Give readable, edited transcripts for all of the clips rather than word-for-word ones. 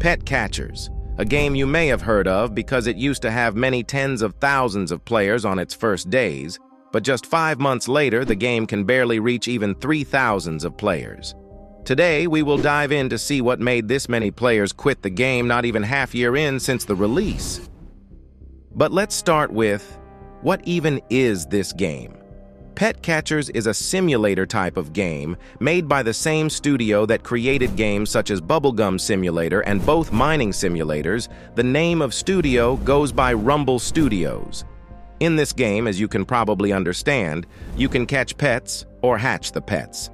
Pet Catchers, a game you may have heard of because it used to have many tens of thousands of players on its first days, but just 5 months later, the game can barely reach even 3,000 of players. Today, we will dive in to see what made this many players quit the game not even half year in since the release. But let's start with, what even is this game? Pet Catchers is a simulator type of game made by the same studio that created games such as Bubblegum Simulator and both mining simulators. The name of studio goes by Rumble Studios. In this game, as you can probably understand, you can catch pets or hatch the pets.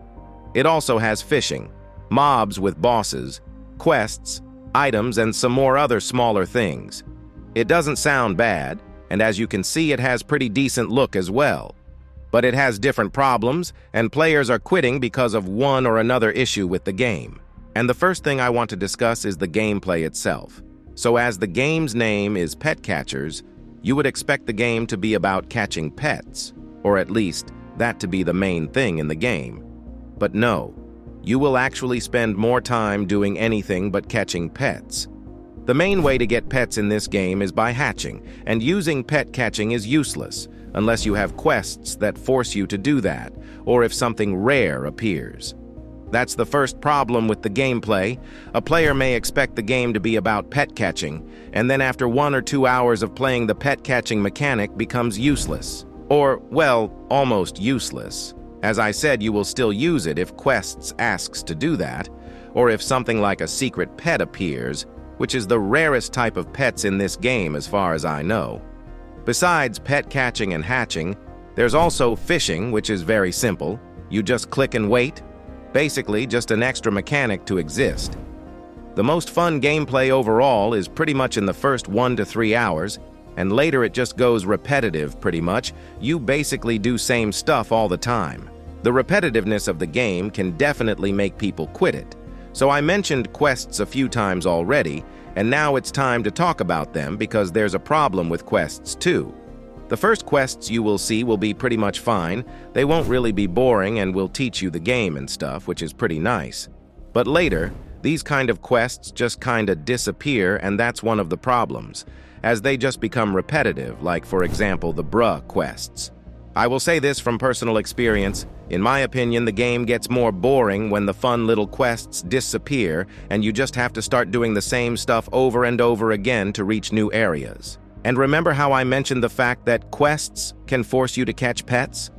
It also has fishing, mobs with bosses, quests, items, and some more other smaller things. It doesn't sound bad, and as you can see, it has pretty decent look as well. But it has different problems, and players are quitting because of one or another issue with the game. And the first thing I want to discuss is the gameplay itself. So as the game's name is Pet Catchers, you would expect the game to be about catching pets, or at least that to be the main thing in the game. But no, you will actually spend more time doing anything but catching pets. The main way to get pets in this game is by hatching, and using pet catching is useless unless you have quests that force you to do that, or if something rare appears. That's the first problem with the gameplay. A player may expect the game to be about pet catching, and then after 1 or 2 hours of playing, the pet catching mechanic becomes useless. Or, well, almost useless. As I said, you will still use it if quests asks to do that, or if something like a secret pet appears, which is the rarest type of pets in this game as far as I know. Besides pet catching and hatching, there's also fishing, which is very simple. You just click and wait. Basically, just an extra mechanic to exist. The most fun gameplay overall is pretty much in the first 1 to 3 hours, and later it just goes repetitive pretty much. You basically do same stuff all the time. The repetitiveness of the game can definitely make people quit it. So I mentioned quests a few times already, and now it's time to talk about them because there's a problem with quests too. The first quests you will see will be pretty much fine. They won't really be boring and will teach you the game and stuff, which is pretty nice. But later, these kind of quests just kinda disappear, and that's one of the problems, as they just become repetitive, like for example the bruh quests. I will say this from personal experience. In my opinion, the game gets more boring when the fun little quests disappear and you just have to start doing the same stuff over and over again to reach new areas. And remember how I mentioned the fact that quests can force you to catch pets?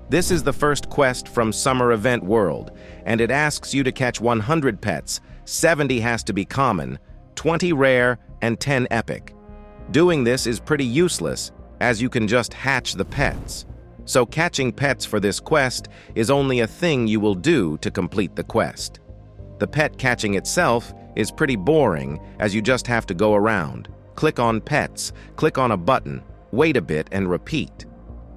This is the first quest from Summer Event World, and it asks you to catch 100 pets. 70 has to be common, 20 rare, and 10 epic. Doing this is pretty useless, as you can just hatch the pets. So catching pets for this quest is only a thing you will do to complete the quest. The pet catching itself is pretty boring, as you just have to go around, click on pets, click on a button, wait a bit, and repeat.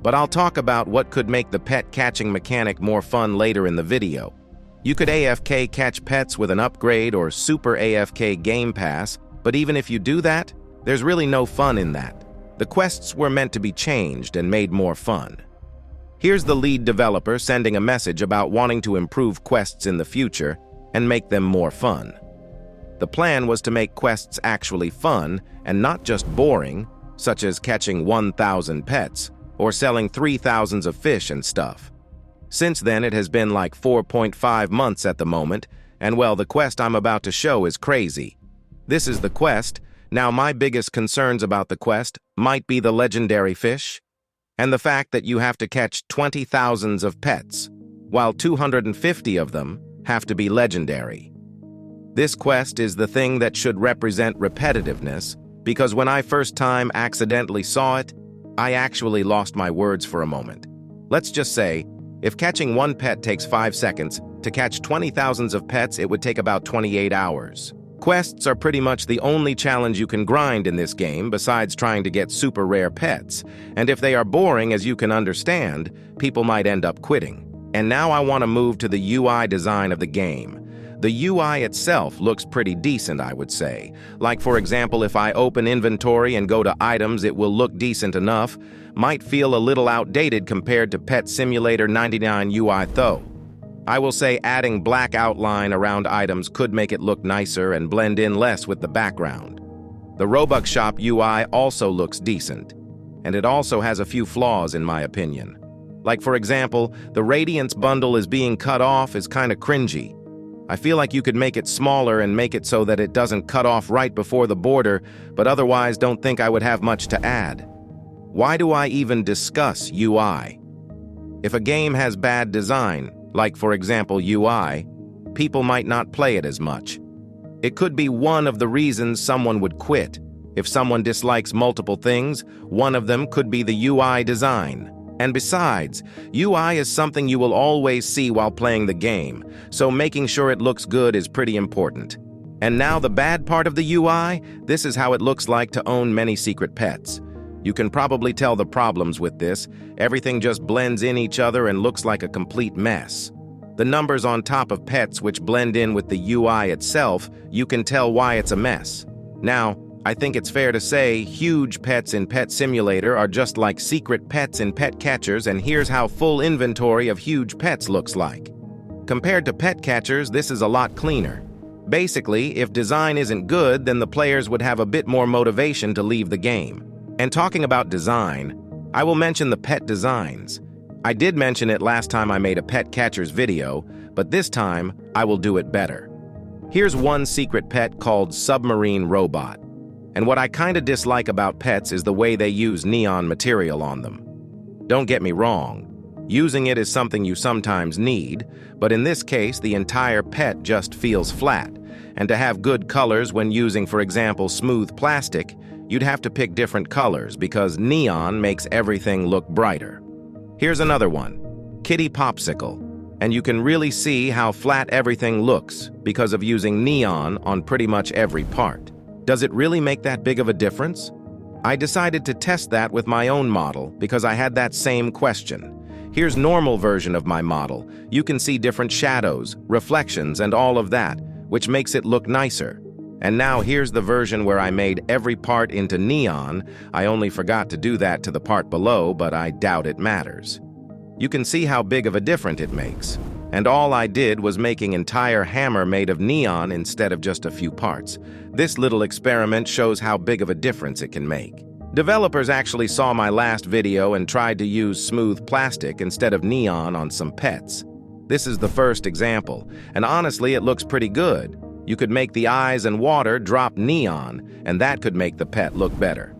But I'll talk about what could make the pet catching mechanic more fun later in the video. You could AFK catch pets with an upgrade or Super AFK Game Pass, but even if you do that, there's really no fun in that. The quests were meant to be changed and made more fun. Here's the lead developer sending a message about wanting to improve quests in the future and make them more fun. The plan was to make quests actually fun and not just boring, such as catching 1,000 pets or selling 3,000 of fish and stuff. Since then, it has been like 4.5 months at the moment, and well, the quest I'm about to show is crazy. This is the quest. Now, my biggest concerns about the quest might be the legendary fish, and the fact that you have to catch 20,000 of pets, while 250 of them have to be legendary. This quest is the thing that should represent repetitiveness, because when I first time accidentally saw it, I actually lost my words for a moment. Let's just say, if catching one pet takes 5 seconds, to catch 20,000 of pets it would take about 28 hours. Quests are pretty much the only challenge you can grind in this game besides trying to get super rare pets, and if they are boring, as you can understand, people might end up quitting. And now I want to move to the UI design of the game. The UI itself looks pretty decent, I would say. Like for example, if I open inventory and go to items, it will look decent enough. Might feel a little outdated compared to Pet Simulator 99 UI though. I will say adding black outline around items could make it look nicer and blend in less with the background. The Robux Shop UI also looks decent, and it also has a few flaws in my opinion. Like for example, the Radiance bundle is being cut off is kinda cringy. I feel like you could make it smaller and make it so that it doesn't cut off right before the border, but otherwise don't think I would have much to add. Why do I even discuss UI? If a game has bad design, like for example UI, people might not play it as much. It could be one of the reasons someone would quit. If someone dislikes multiple things, one of them could be the UI design. And besides, UI is something you will always see while playing the game, so making sure it looks good is pretty important. And now the bad part of the UI, this is how it looks like to own many secret pets. You can probably tell the problems with this. Everything just blends in each other and looks like a complete mess. The numbers on top of pets which blend in with the UI itself, you can tell why it's a mess. Now, I think it's fair to say huge pets in Pet Simulator are just like secret pets in Pet Catchers, and here's how full inventory of huge pets looks like. Compared to Pet Catchers, this is a lot cleaner. Basically, if design isn't good, then the players would have a bit more motivation to leave the game. And talking about design, I will mention the pet designs. I did mention it last time I made a Pet Catchers video, but this time I will do it better. Here's one secret pet called Submarine Robot. And what I kinda dislike about pets is the way they use neon material on them. Don't get me wrong, using it is something you sometimes need, but in this case the entire pet just feels flat, and to have good colors when using, for example, smooth plastic, you'd have to pick different colors because neon makes everything look brighter. Here's another one, Kitty Popsicle, and you can really see how flat everything looks because of using neon on pretty much every part. Does it really make that big of a difference? I decided to test that with my own model because I had that same question. Here's normal version of my model. You can see different shadows, reflections, and all of that, which makes it look nicer. And now here's the version where I made every part into neon. I only forgot to do that to the part below, but I doubt it matters. You can see how big of a difference it makes. And all I did was making entire hammer made of neon instead of just a few parts. This little experiment shows how big of a difference it can make. Developers actually saw my last video and tried to use smooth plastic instead of neon on some pets. This is the first example, and honestly it looks pretty good. You could make the eyes and water drop neon, and that could make the pet look better.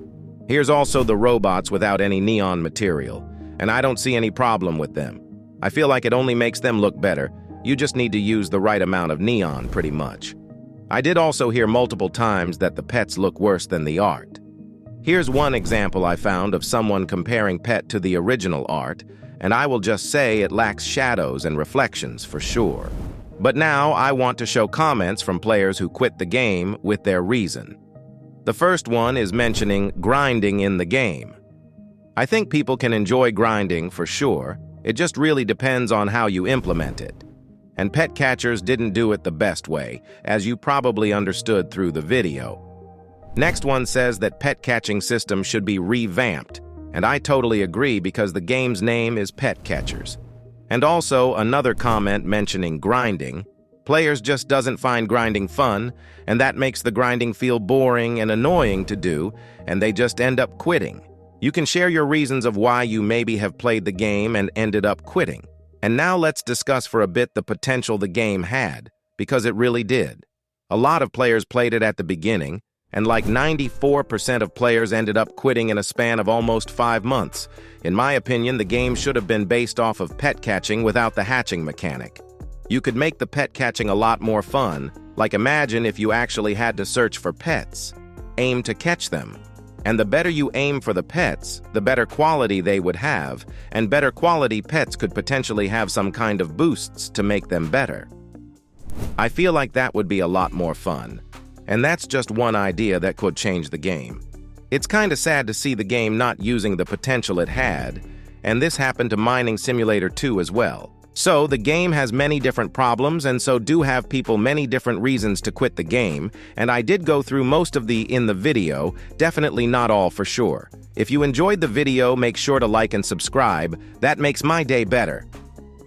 Here's also the robots without any neon material, and I don't see any problem with them. I feel like it only makes them look better. You just need to use the right amount of neon, pretty much. I did also hear multiple times that the pets look worse than the art. Here's one example I found of someone comparing pet to the original art, and I will just say it lacks shadows and reflections for sure. But now I want to show comments from players who quit the game with their reason. The first one is mentioning grinding in the game. I think people can enjoy grinding for sure. It just really depends on how you implement it. And Pet Catchers didn't do it the best way, as you probably understood through the video. Next one says that pet catching system should be revamped, and I totally agree because the game's name is Pet Catchers. And also another comment mentioning grinding. Players just doesn't find grinding fun, and that makes the grinding feel boring and annoying to do, and they just end up quitting. You can share your reasons of why you maybe have played the game and ended up quitting. And now let's discuss for a bit the potential the game had, because it really did. A lot of players played it at the beginning, and like 94% of players ended up quitting in a span of almost 5 months. In my opinion, the game should have been based off of pet catching without the hatching mechanic. You could make the pet catching a lot more fun, like imagine if you actually had to search for pets, aim to catch them. And the better you aim for the pets, the better quality they would have, and better quality pets could potentially have some kind of boosts to make them better. I feel like that would be a lot more fun. And that's just one idea that could change the game. It's kinda sad to see the game not using the potential it had, and this happened to Mining Simulator 2 as well. So the game has many different problems, and so do have people many different reasons to quit the game, and I did go through most of the in the video, definitely not all for sure. If you enjoyed the video, make sure to like and subscribe. That makes my day better.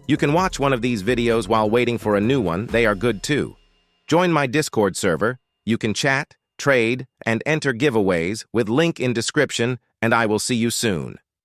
You can watch one of these videos while waiting for a new one. They are good too. Join my Discord server. You can chat, trade, and enter giveaways with link in description, and I will see you soon.